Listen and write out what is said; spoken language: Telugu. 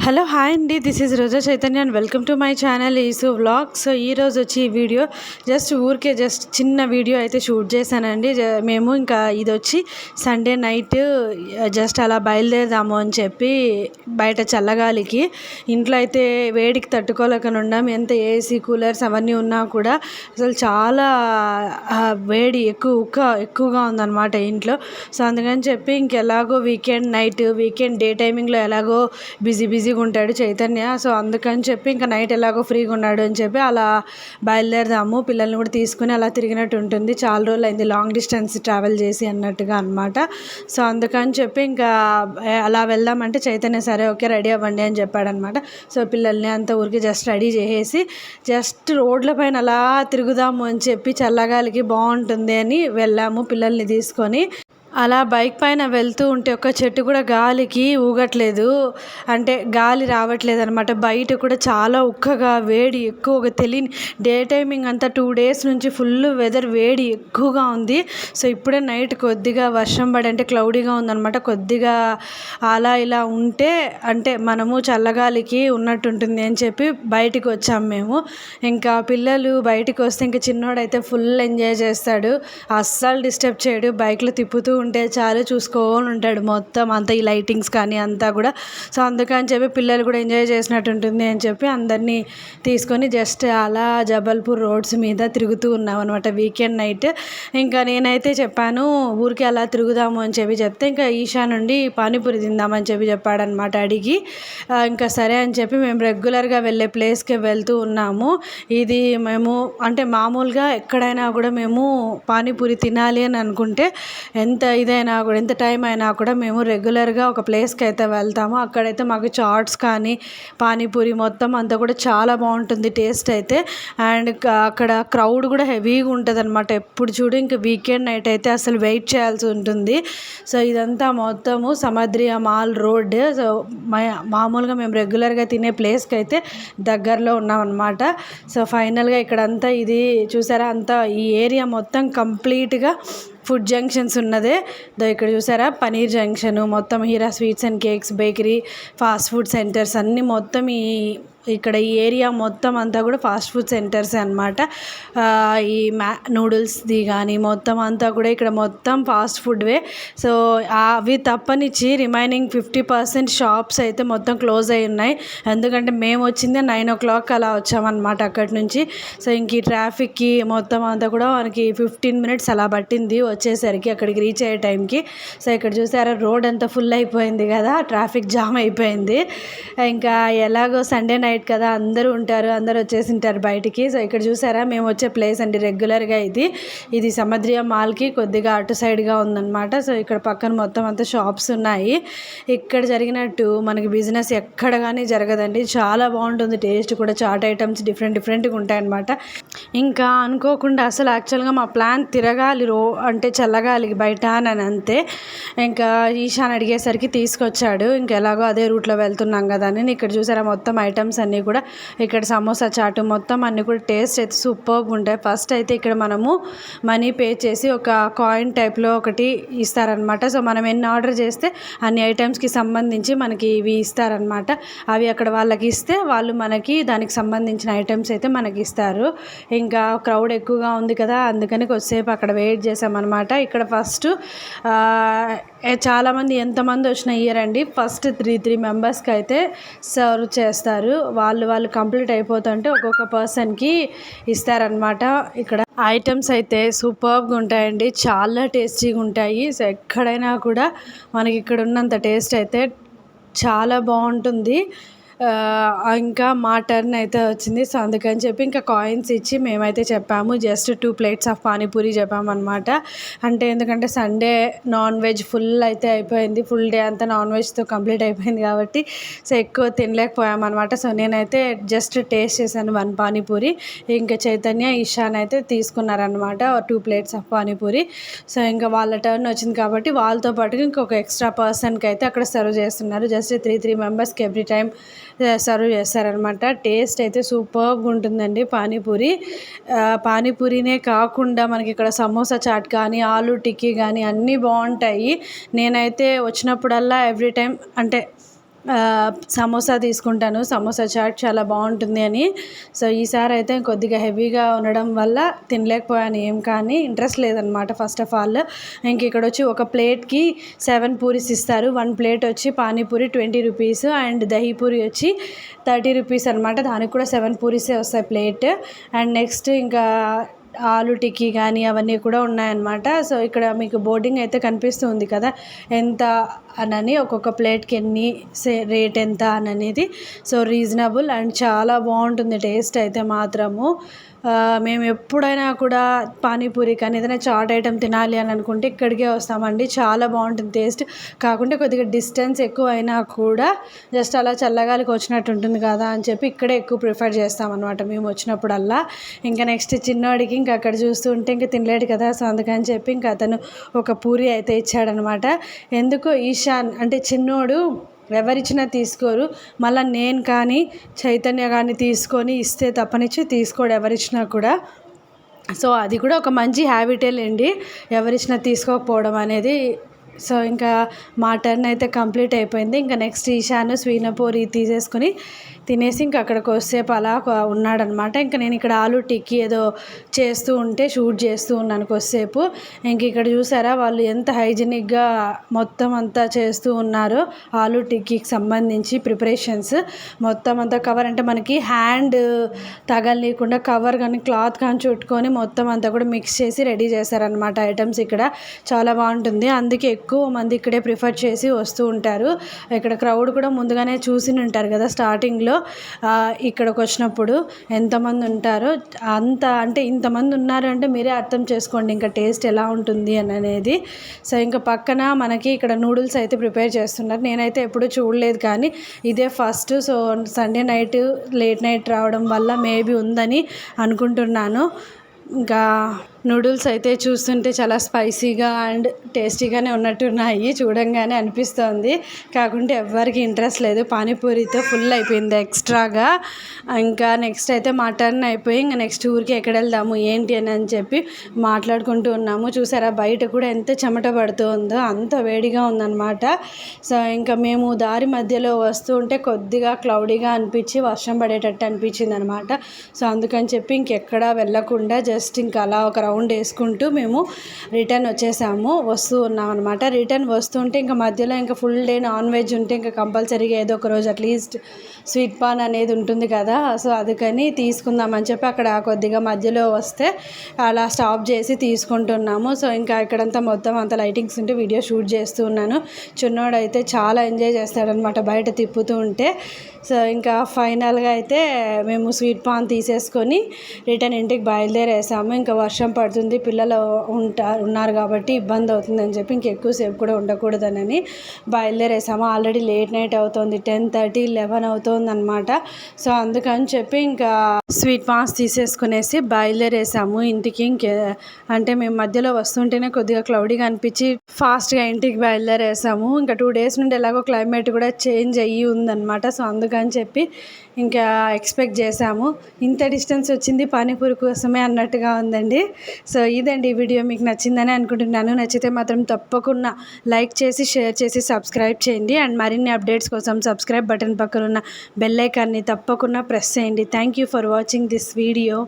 హలో హాయ్ అండి, this is Roja Chaitanya and welcome to my channel ఈసు వ్లాగ్. సో ఈరోజు వచ్చి ఈ వీడియో జస్ట్ చిన్న వీడియో అయితే షూట్ చేశానండి. మేము ఇంకా ఇది వచ్చి సండే నైట్ జస్ట్ అలా బయలుదేరదాము అని చెప్పి బయట చల్లగాలికి. ఇంట్లో అయితే వేడికి తట్టుకోలేకనుండాం. ఎంత ఏసీ కూలర్స్ అవన్నీ ఉన్నా కూడా అసలు చాలా వేడి ఎక్కువగా ఉందన్నమాట ఇంట్లో. సో అందుకని చెప్పి ఇంకెలాగో వీకెండ్ డే టైమింగ్లో ఎలాగో బిజీగా ఉంటాడు చైతన్య. సో అందుకని చెప్పి ఇంకా నైట్ ఎలాగో ఫ్రీగా ఉన్నాడు అని చెప్పి అలా బయలుదేరదాము, పిల్లల్ని కూడా తీసుకుని అలా తిరిగినట్టు ఉంటుంది. చాలా రోజులు అయింది లాంగ్ డిస్టెన్స్ ట్రావెల్ చేసి అన్నట్టుగా అనమాట. సో అందుకని చెప్పి ఇంకా అలా వెళ్దామంటే చైతన్య సరే ఓకే రెడీ అవ్వండి అని చెప్పాడనమాట. సో పిల్లల్ని అంతా ఊరికి జస్ట్ రెడీ చేసేసి జస్ట్ రోడ్ల పైన అలా తిరుగుదాము అని చెప్పి చల్లగాలికి బాగుంటుంది అని వెళ్ళాము పిల్లల్ని తీసుకొని. అలా బైక్ పైన వెళ్తూ ఉంటే ఒక చెట్టు కూడా గాలికి ఊగట్లేదు, అంటే గాలి రావట్లేదు అనమాట. బయట కూడా చాలా ఉక్కగా వేడి ఎక్కువగా తెలియని డే టైమింగ్ అంతా 2 days నుంచి ఫుల్ వెదర్ వేడి ఎక్కువగా ఉంది. సో ఇప్పుడే నైట్ కొద్దిగా వర్షం పడి అంటే క్లౌడీగా ఉందన్నమాట. కొద్దిగా అలా ఇలా ఉంటే అంటే మనము చల్లగాలికి ఉన్నట్టుంటుంది అని చెప్పి బయటికి వచ్చాము మేము. ఇంకా పిల్లలు బయటికి వస్తే ఇంకా చిన్నోడైతే ఫుల్ ఎంజాయ్ చేస్తాడు, అస్సలు డిస్టర్బ్ చేయడు. బైక్లో తిప్పుతూ ఉంటే చాలు చూసుకొని ఉంటాడు మొత్తం అంతా, ఈ లైటింగ్స్ కానీ అంతా కూడా. సో అందుకని చెప్పి పిల్లలు కూడా ఎంజాయ్ చేసినట్టు ఉంటుంది అని చెప్పి అందరినీ తీసుకొని జస్ట్ అలా జబల్పూర్ రోడ్స్ మీద తిరుగుతూ ఉన్నాం అనమాట వీకెండ్ నైట్. ఇంకా నేనైతే చెప్పాను ఊరికి అలా తిరుగుదాము అని చెప్పి చెప్తే ఇంకా ఈషా నుండి పానీపూరి తిందామని చెప్పి చెప్పాడనమాట అడిగి. ఇంకా సరే అని చెప్పి మేము రెగ్యులర్గా వెళ్ళే ప్లేస్కి వెళ్తూ ఉన్నాము. ఇది మేము అంటే మామూలుగా ఎక్కడైనా కూడా మేము పానీపూరి తినాలి అని అనుకుంటే ఎంత టైం అయినా కూడా మేము రెగ్యులర్గా ఒక ప్లేస్కి అయితే వెళ్తాము. అక్కడైతే మాకు చాట్స్ కానీ పానీపూరి మొత్తం అంతా కూడా చాలా బాగుంటుంది టేస్ట్ అయితే. అండ్ అక్కడ క్రౌడ్ కూడా హెవీగా ఉంటుంది అనమాట. ఎప్పుడు చూడు ఇంకా వీకెండ్ నైట్ అయితే అసలు వెయిట్ చేయాల్సి ఉంటుంది. సో ఇదంతా మొత్తము సముద్రియ మాల్ రోడ్. సో మామూలుగా మేము రెగ్యులర్గా తినే ప్లేస్కి అయితే దగ్గరలో ఉన్నామన్నమాట. సో ఫైనల్గా ఇక్కడంతా ఇది చూసారా, అంతా ఈ ఏరియా మొత్తం కంప్లీట్గా ఫుడ్ జంక్షన్స్ ఉన్నదే. ఇక్కడ చూసారా పనీర్ జంక్షన్, మొత్తం Heera sweets and cakes bakery, fast food centres అన్నీ మొత్తం ఇక్కడ ఈ ఏరియా మొత్తం అంతా కూడా ఫాస్ట్ ఫుడ్ సెంటర్స్ అనమాట. ఈ నూడిల్స్ది కానీ మొత్తం అంతా కూడా ఇక్కడ మొత్తం ఫాస్ట్ ఫుడ్వే. సో అవి తప్పనిచ్చి రిమైనింగ్ 50% షాప్స్ అయితే మొత్తం క్లోజ్ అయి ఉన్నాయి. ఎందుకంటే మేము వచ్చిందే 9 o'clock అలా వచ్చామన్నమాట అక్కడి నుంచి. సో ఇంక ఈ ట్రాఫిక్కి మొత్తం అంతా కూడా మనకి 15 minutes అలా పట్టింది వచ్చేసరికి అక్కడికి రీచ్ అయ్యే టైంకి. సో ఇక్కడ చూసారా రోడ్ అంతా ఫుల్ అయిపోయింది కదా, ట్రాఫిక్ జామ్ అయిపోయింది. ఇంకా ఎలాగో సండే నైట్ కదా అందరూ వచ్చేసింటారు బయటికి. సో ఇక్కడ చూసారా మేము వచ్చే ప్లేస్ అండి రెగ్యులర్గా ఇది సముద్రియ మాల్కి కొద్దిగా అటు సైడ్గా ఉందన్నమాట. సో ఇక్కడ పక్కన మొత్తం అంతా షాప్స్ ఉన్నాయి. ఇక్కడ జరిగినట్టు మనకి బిజినెస్ ఎక్కడ కానీ జరగదండి. చాలా బాగుంటుంది టేస్ట్ కూడా. చాట్ ఐటమ్స్ డిఫరెంట్గా ఉంటాయన్నమాట. ఇంకా అనుకోకుండా అసలు యాక్చువల్గా మా ప్లాన్ తిరగాలి అంటే చల్లగాలికి బయట అని అంతే. ఇంకా ఈశాన్ అడిగేసరికి తీసుకొచ్చాడు. ఇంకా ఎలాగో అదే రూట్లో వెళ్తున్నాం కదా అని. ఇక్కడ చూసారా మొత్తం ఐటమ్స్ అన్నీ కూడా. ఇక్కడ సమోసా చాటు మొత్తం అన్నీ కూడా టేస్ట్ అయితే సూపర్గా ఉంటాయి. ఫస్ట్ అయితే ఇక్కడ మనము మనీ పే చేసి ఒక కాయిన్ టైప్లో ఒకటి ఇస్తారనమాట. సో మనం ఎన్ని ఆర్డర్ చేస్తే అన్ని ఐటమ్స్కి సంబంధించి మనకి ఇవి ఇస్తారనమాట. అవి అక్కడ వాళ్ళకి ఇస్తే వాళ్ళు మనకి దానికి సంబంధించిన ఐటమ్స్ అయితే మనకి ఇస్తారు. ఇంకా క్రౌడ్ ఎక్కువగా ఉంది కదా అందుకని కొద్దిసేపు అక్కడ వెయిట్ చేసామన్నమాట. ఇక్కడ ఫస్ట్ చాలామంది ఎంతమంది వచ్చినా ఇయ్యరండి. ఫస్ట్ 3 మెంబర్స్కి అయితే సర్వ్ చేస్తారు. వాళ్ళు కంప్లీట్ అయిపోతుంటే ఒక్కొక్క పర్సన్కి ఇస్తారనమాట. ఇక్కడ ఐటమ్స్ అయితే సూపర్గా ఉంటాయండి, చాలా టేస్టీగా ఉంటాయి. సో ఎక్కడైనా కూడా మనకి ఇక్కడ ఉన్నంత టేస్ట్ అయితే చాలా బాగుంటుంది. ఇంకా మా టర్న్ అయితే వచ్చింది. సో అందుకని చెప్పి ఇంకా కాయిన్స్ ఇచ్చి మేమైతే చెప్పాము జస్ట్ 2 plates ఆఫ్ పానీపూరి చెప్పామన్నమాట. అంటే ఎందుకంటే సండే నాన్ వెజ్ ఫుల్ అయితే అయిపోయింది, ఫుల్ డే అంతా నాన్ వెజ్తో కంప్లీట్ అయిపోయింది కాబట్టి సో ఎక్కువ తినలేకపోయామన్నమాట. సో నేనైతే జస్ట్ టేస్ట్ చేశాను 1 పానీపూరి. ఇంకా చైతన్య ఈశాన్ అయితే తీసుకున్నారనమాట 2 plates ఆఫ్ పానీపూరి. సో ఇంకా వాళ్ళ టర్న్ వచ్చింది కాబట్టి వాళ్ళతో పాటుగా ఇంకొక ఎక్స్ట్రా పర్సన్కి అయితే అక్కడ సర్వ్ చేస్తున్నారు. జస్ట్ 3 మెంబర్స్కి ఎవ్రీ టైం సర్వ్ చేస్తారనమాట. టేస్ట్ అయితే సూపర్గా ఉంటుందండి పానీపూరినే కాకుండా మనకి ఇక్కడ సమోసా చాట్ కానీ ఆలూ టిక్కీ కానీ అన్నీ బాగుంటాయి. నేనైతే వచ్చినప్పుడల్లా ఎవ్రీ టైం అంటే సమోసా తీసుకుంటాను, సమోసా చాట్ చాలా బాగుంటుంది అని. సో ఈసారి అయితే కొద్దిగా హెవీగా ఉండడం వల్ల తినలేకపోయాను, ఏం కానీ ఇంట్రెస్ట్ లేదనమాట ఫస్ట్ ఆఫ్ ఆల్. ఇంక ఇక్కడ వచ్చి ఒక ప్లేట్కి 7 పూరీస్ ఇస్తారు. 1 ప్లేట్ వచ్చి పానీపూరి 20 రూపీస్ అండ్ దహీ పూరి వచ్చి 30 రూపీస్ అనమాట. దానికి కూడా 7 పూరీసే వస్తాయి ప్లేట్. అండ్ నెక్స్ట్ ఇంకా ఆలు టిక్కీ కానీ అవన్నీ కూడా ఉన్నాయన్నమాట. సో ఇక్కడ మీకు బోర్డింగ్ అయితే కనిపిస్తుంది కదా ఎంత అని, ఒక్కొక్క ప్లేట్కి ఎన్ని రేట్ ఎంత అనేది. సో రీజనబుల్ అండ్ చాలా బాగుంటుంది టేస్ట్ అయితే మాత్రము. మేము ఎప్పుడైనా కూడా పానీపూరి కానీ ఏదైనా చాట్ ఐటెం తినాలి అని అనుకుంటే ఇక్కడికే వస్తామండి. చాలా బాగుంటుంది టేస్ట్. కాకుంటే కొద్దిగా డిస్టెన్స్ ఎక్కువ అయినా కూడా జస్ట్ అలా చల్లగాలికి వచ్చినట్టు ఉంటుంది కదా అని చెప్పి ఇక్కడే ఎక్కువ ప్రిఫర్ చేస్తామన్నమాట మేము వచ్చినప్పుడల్లా. ఇంకా నెక్స్ట్ చిన్నోడికి ఇంకా అక్కడ చూస్తూ ఉంటే ఇంకా తినలేడు కదా, సో అందుకని చెప్పి ఇంకా అతను ఒక పూరి అయితే ఇచ్చాడనమాట. ఎందుకో ఈశాన్ అంటే చిన్నోడు ఎవరిచ్చినా తీసుకోరు, మళ్ళీ నేను కానీ చైతన్య కానీ తీసుకొని ఇస్తే తప్పనిచ్చి తీసుకోడు ఎవరిచ్చినా కూడా. సో అది కూడా ఒక మంచి హ్యాబిటే లేండి, ఎవరిచ్చినా తీసుకోకపోవడం అనేది. సో ఇంకా మా టర్న్ అయితే కంప్లీట్ అయిపోయింది. ఇంకా నెక్స్ట్ ఈశాన్ స్వీనపూరి తీసేసుకొని తినేసి ఇంకా అక్కడ కొద్దిసేపు అలా ఉన్నాడనమాట. ఇంకా నేను ఇక్కడ ఆలు టిక్కీ ఏదో చేస్తూ ఉంటే షూట్ చేస్తూ ఉన్నాను కొద్దిసేపు. ఇంక ఇక్కడ చూసారా వాళ్ళు ఎంత హైజీనిక్గా మొత్తం అంతా చేస్తూ ఉన్నారు. ఆలు టిక్కీకి సంబంధించి ప్రిపరేషన్స్ మొత్తం అంతా కవర్ అంటే మనకి హ్యాండ్ తగలనీయకుండా కవర్ కానీ క్లాత్ కానీ చుట్టుకొని మొత్తం అంతా కూడా మిక్స్ చేసి రెడీ చేశారనమాట ఐటమ్స్. ఇక్కడ చాలా బాగుంటుంది, అందుకే ఎక్కువ మంది ఇక్కడే ప్రిఫర్ చేసి వస్తూ ఉంటారు. ఇక్కడ క్రౌడ్ కూడా ముందుగానే చూసి ఉంటారు కదా స్టార్టింగ్లో ఇక్కడికి వచ్చినప్పుడు ఎంతమంది ఉంటారో. అంత అంటే ఇంతమంది ఉన్నారు అంటే మీరే అర్థం చేసుకోండి ఇంకా టేస్ట్ ఎలా ఉంటుంది అని అనేది. సో ఇంకా పక్కన మనకి ఇక్కడ నూడిల్స్ అయితే ప్రిపేర్ చేస్తున్నారు. నేనైతే ఎప్పుడూ చూడలేదు కానీ ఇదే first. So Sunday night late night రావడం వల్ల మేబీ ఉందని అనుకుంటున్నాను. ఇంకా నూడిల్స్ అయితే చూస్తుంటే చాలా స్పైసీగా అండ్ టేస్టీగానే ఉన్నట్టున్నాయి, చూడంగానే అనిపిస్తోంది. కాకుంటే ఎవ్వరికి ఇంట్రెస్ట్ లేదు, పానీపూరితో ఫుల్ అయిపోయింది ఎక్స్ట్రాగా. ఇంకా నెక్స్ట్ అయితే మా టర్న్ అయిపోయి ఇంకా నెక్స్ట్ ఊరికి ఎక్కడ వెళ్దాము ఏంటి అని చెప్పి మాట్లాడుకుంటూ ఉన్నాము. చూసారా బయట కూడా ఎంత చెమట పడుతూ ఉందో, అంత వేడిగా ఉందన్నమాట. సో ఇంకా మేము దారి మధ్యలో వస్తూ ఉంటే కొద్దిగా క్లౌడీగా అనిపించి వర్షం పడేటట్టు అనిపించింది అనమాట. సో అందుకని చెప్పి ఇంకెక్కడా వెళ్ళకుండా జస్ట్ ఇంకా అలా ఒక రౌండ్ వేసుకుంటూ మేము రిటర్న్ వస్తూ ఉన్నాం అనమాట. రిటర్న్ వస్తుంటే ఇంకా మధ్యలో ఇంకా ఫుల్ డే నాన్ వెజ్ ఉంటే ఇంకా కంపల్సరీగా ఏదో ఒక రోజు అట్లీస్ట్ స్వీట్ పాన్ అనేది ఉంటుంది కదా. సో అందుకని తీసుకుందామని చెప్పి అక్కడ కొద్దిగా మధ్యలో వస్తే అలా స్టాప్ చేసి తీసుకుంటున్నాము. సో ఇంకా ఇక్కడంతా మొత్తం అంత లైటింగ్స్ ఉంటే వీడియో షూట్ చేస్తూ ఉన్నాను. చిన్నోడు అయితే చాలా ఎంజాయ్ చేస్తాడనమాట బయట తిప్పుతూ ఉంటే. సో ఇంకా ఫైనల్గా అయితే మేము స్వీట్ పాన్ తీసేసుకొని రిటర్న్ ఇంటికి బయలుదేరేసాము. ఇంకా వర్షం పడుతుంది, పిల్లలు ఉన్నారు కాబట్టి ఇబ్బంది అవుతుందని చెప్పి ఇంకెక్కువసేపు కూడా ఉండకూడదని బయలుదేరేసాము. ఆల్రెడీ లేట్ నైట్ అవుతుంది, 10:30, 11 అవుతుంది అనమాట. సో అందుకని చెప్పి ఇంకా స్వీట్ పాన్స్ తీసేసుకునేసి బయలుదేరేసాము ఇంటికి. అంటే మేము మధ్యలో వస్తుంటేనే కొద్దిగా క్లౌడీగా అనిపించి ఫాస్ట్గా ఇంటికి బయలుదేరేసాము. ఇంకా 2 డేస్ నుండి ఎలాగో క్లైమేట్ కూడా చేంజ్ అయ్యి ఉందన్నమాట. సో అందుకని చెప్పి ఇంకా ఎక్స్పెక్ట్ చేసాము, ఇంత డిస్టెన్స్ వచ్చింది పానీపూరి కోసమే అన్నట్టుగా ఉందండి. సో ఇదండి ఈ వీడియో, మీకు నచ్చిందని అనుకుంటున్నాను. నచ్చితే మాత్రం తప్పకుండా లైక్ చేసి షేర్ చేసి సబ్స్క్రైబ్ చేయండి. అండ్ మరిన్ని అప్డేట్స్ కోసం సబ్స్క్రైబ్ బటన్ పక్కన ఉన్న బెల్ ఐకాన్ని తప్పకుండా ప్రెస్ చేయండి. Thank you for watching this video.